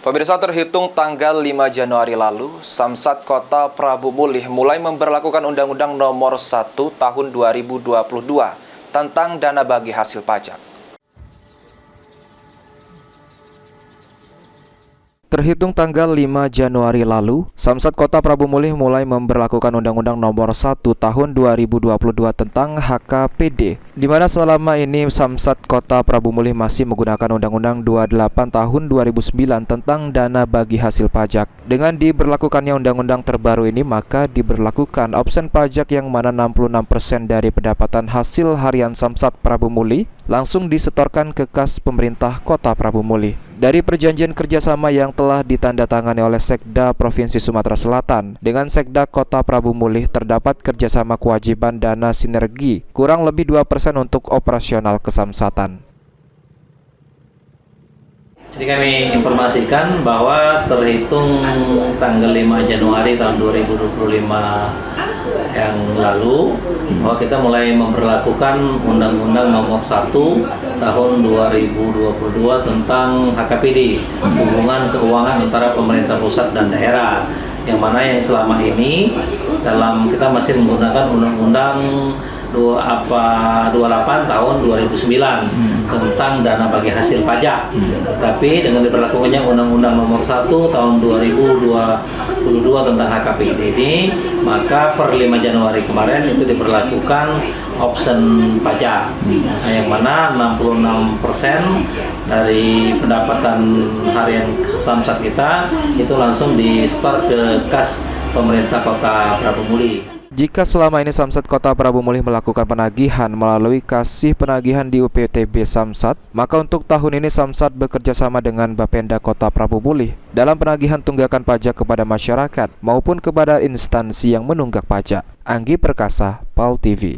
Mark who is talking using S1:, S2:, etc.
S1: Pemirsa, terhitung tanggal 5 Januari lalu, Samsat Kota Prabu Mulih mulai memberlakukan Undang-Undang Nomor 1 Tahun 2022 tentang dana bagi hasil pajak. Terhitung tanggal 5 Januari lalu, Samsat Kota Prabu Mulih mulai memberlakukan Undang-Undang Nomor 1 Tahun 2022 tentang HKPD, di mana selama ini Samsat Kota Prabu Mulih masih menggunakan Undang-Undang 28 Tahun 2009 tentang dana bagi hasil pajak. Dengan diberlakukannya undang-undang terbaru ini, maka diberlakukan opsen pajak yang mana 66% dari pendapatan hasil harian Samsat Prabu Mulih langsung disetorkan ke kas pemerintah Kota Prabu Mulih. Dari perjanjian kerjasama yang telah ditandatangani oleh Sekda Provinsi Sumatera Selatan dengan Sekda Kota Prabu Mulih, terdapat kerjasama kewajiban dana sinergi kurang lebih 2% untuk operasional kesamsatan.
S2: Jadi kami informasikan bahwa terhitung tanggal 5 Januari tahun 2025 yang lalu, bahwa kita mulai memperlakukan Undang-Undang Nomor 1 Tahun 2022 tentang HKPD, hubungan keuangan antara pemerintah pusat dan daerah, yang mana yang selama ini kita masih menggunakan Undang-Undang 28 tahun 2009 tentang dana bagi hasil pajak. Tapi dengan diberlakukannya Undang-Undang Nomor 1 tahun 2022 tentang HKPD ini, maka per 5 Januari kemarin itu diberlakukan option pajak, yang mana 66% dari pendapatan harian Samsat kita itu langsung di-store ke kas pemerintah Kota Prabu Mulih.
S1: Jika selama ini Samsat Kota Prabu Mulih melakukan penagihan melalui kasih penagihan di UPTB Samsat, maka untuk tahun ini Samsat bekerja sama dengan Bapenda Kota Prabu Mulih dalam penagihan tunggakan pajak kepada masyarakat maupun kepada instansi yang menunggak pajak. Anggi Perkasa, PAL TV.